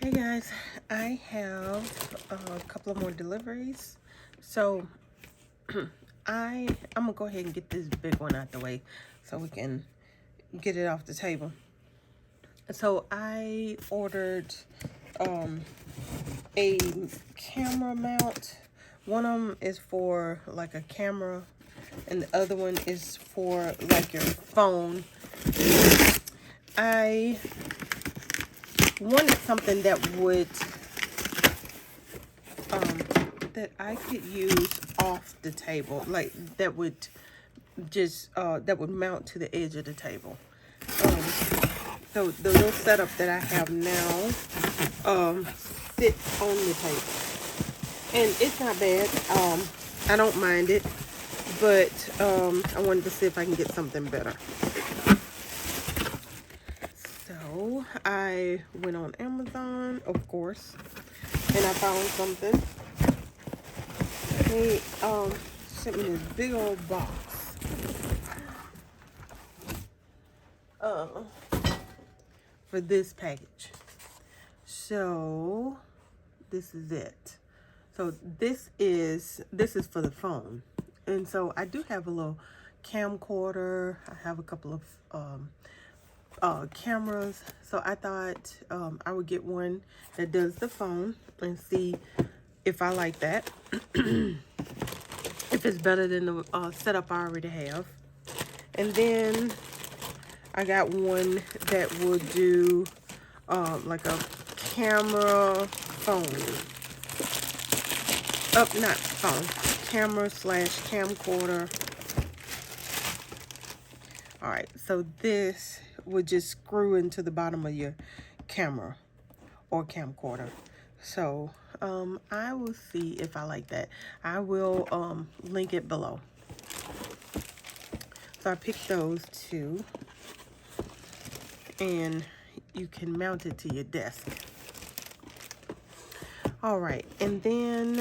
Hey guys, I have a couple of more deliveries. So I'm gonna go ahead and get this big one out the way so we can get it off the table. So I ordered a camera mount. One of them is for like a camera and the other one is for like your phone. I wanted something that would that I could use off the table, like that would just that would mount to the edge of the table. So the little setup that I have now sits on the table, and it's not bad. I don't mind it, but I wanted to see if I can get something better. So I went on Amazon, of course, and I found something. They sent me this big old box for this package. So this is it. So this is for the phone, and so I do have a little camcorder. I have a couple of cameras. So I thought I would get one that does the phone and see if I like that. If it's better than the setup I already have. And then I got one that will do like a camera phone. Not phone. Camera / camcorder. Alright, so this would just screw into the bottom of your camera or camcorder. So I will see if I like that. I will link it below. So I picked those two, and you can mount it to your desk. All right, and then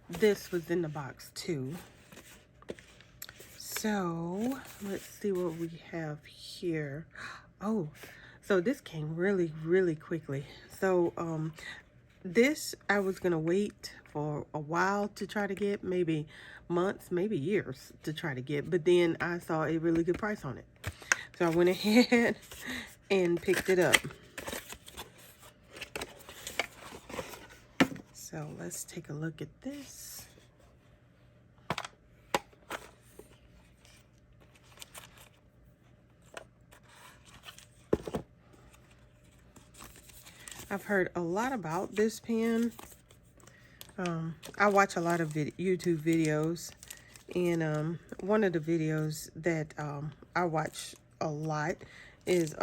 this was in the box too. So let's see what we have here. Oh, so this came really, really quickly. So this I was gonna wait for a while to try to get, maybe months, maybe years to try to get, but then I saw a really good price on it. So I went ahead and picked it up. So let's take a look at this. I've heard a lot about this pen. I watch a lot of YouTube videos, and one of the videos that I watch a lot is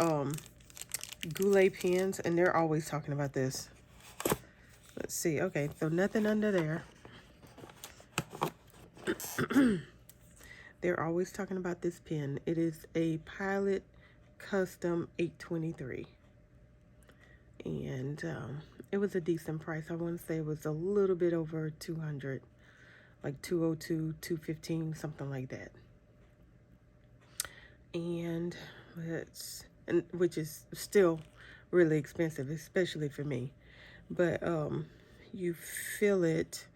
Goulet pens, and they're always talking about this. Let's see. Okay, so nothing under there. They're always talking about this pen. It is a Pilot Custom 823. And it was a decent price. I want to say it was a little bit over 200, like 202, 215, something like that. And which is still really expensive, especially for me. But you fill it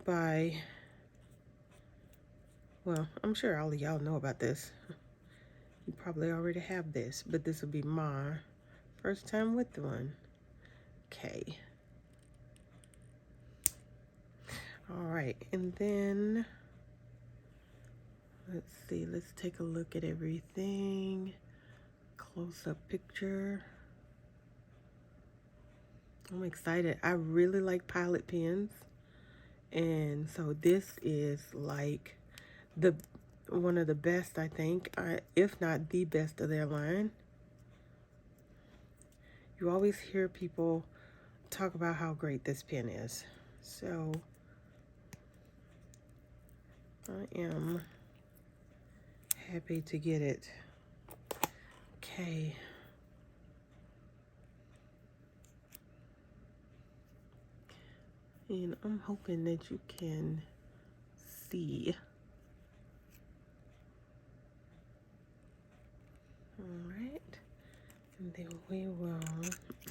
by, well, I'm sure all of y'all know about this. You probably already have this, but this will be my first time with one. Okay. All right, and then let's see. Let's take a look at everything. Close-up picture. I'm excited. I really like Pilot pens, and so this is like one of the best, I think, if not the best of their line. You always hear people talk about how great this pen is. So I am happy to get it. Okay. And I'm hoping that you can see. And then we will.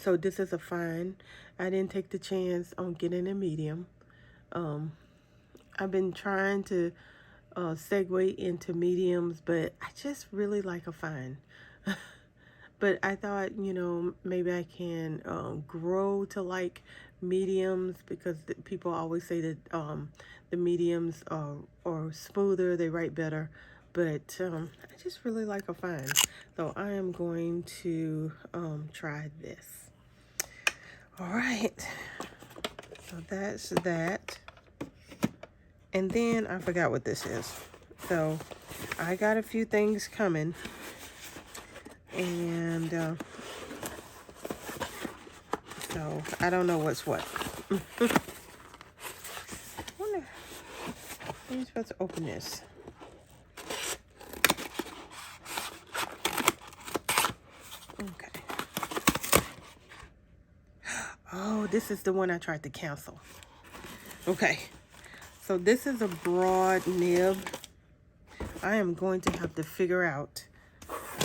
So this is a fine. I didn't take the chance on getting a medium. I've been trying to segue into mediums, but I just really like a fine. But I thought, maybe I can grow to like mediums because people always say that the mediums are smoother, they write better. But I just really like a fine. So I am going to try this. All right. So that's that. And then I forgot what this is. So I got a few things coming. And so I don't know what's what. I wonder, how are you supposed to open this? Okay. Oh, this is the one I tried to cancel. Okay. So this is a broad nib. I am going to have to figure out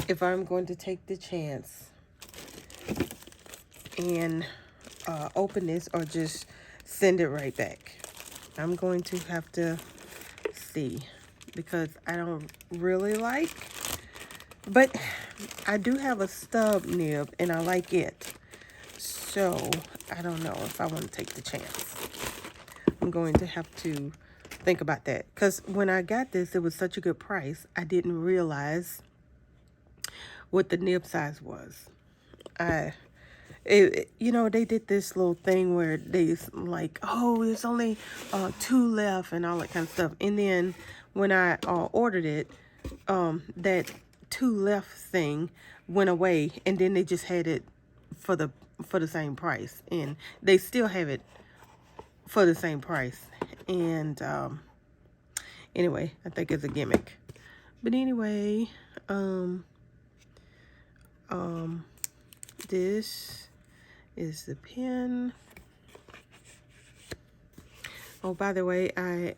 if I'm going to take the chance and open this or just send it right back. I'm going to have to see because I don't really like, but I do have a stub nib and I like it. So I don't know if I want to take the chance. I'm going to have to think about that because when I got this, it was such a good price. I didn't realize what the nib size was. They did this little thing where they like, oh, there's only 2 left and all that kind of stuff. And then when I ordered it, that 2 left thing went away, and then they just had it for the same price, and they still have it for the same price. And anyway, I think it's a gimmick. But anyway, this is the pen. Oh, by the way, I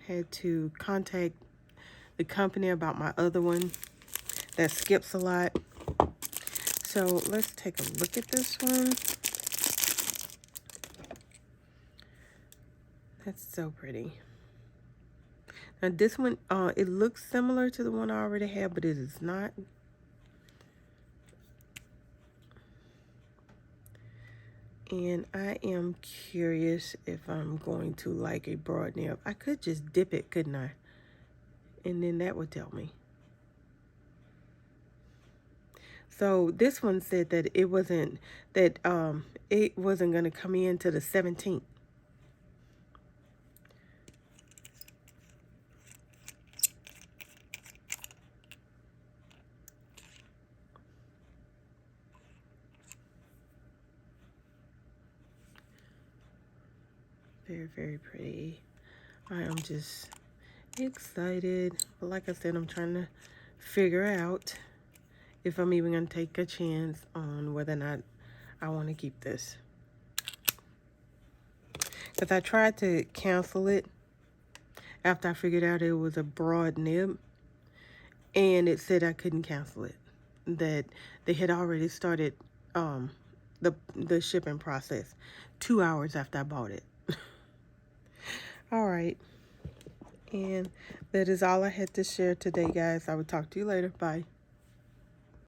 had to contact the company about my other one that skips a lot. So let's take a look at this one. That's so pretty. Now this one, it looks similar to the one I already have, but it is not. And I am curious if I'm going to like a broad nib. I could just dip it, couldn't I? And then that would tell me. So this one said that it wasn't going to come in to the 17th. Very, very pretty. I am just excited. But like I said, I'm trying to figure out if I'm even going to take a chance on whether or not I want to keep this. Because I tried to cancel it after I figured out it was a broad nib. And it said I couldn't cancel it. That they had already started the shipping process 2 hours after I bought it. All right. And that is all I had to share today, guys. I will talk to you later. Bye.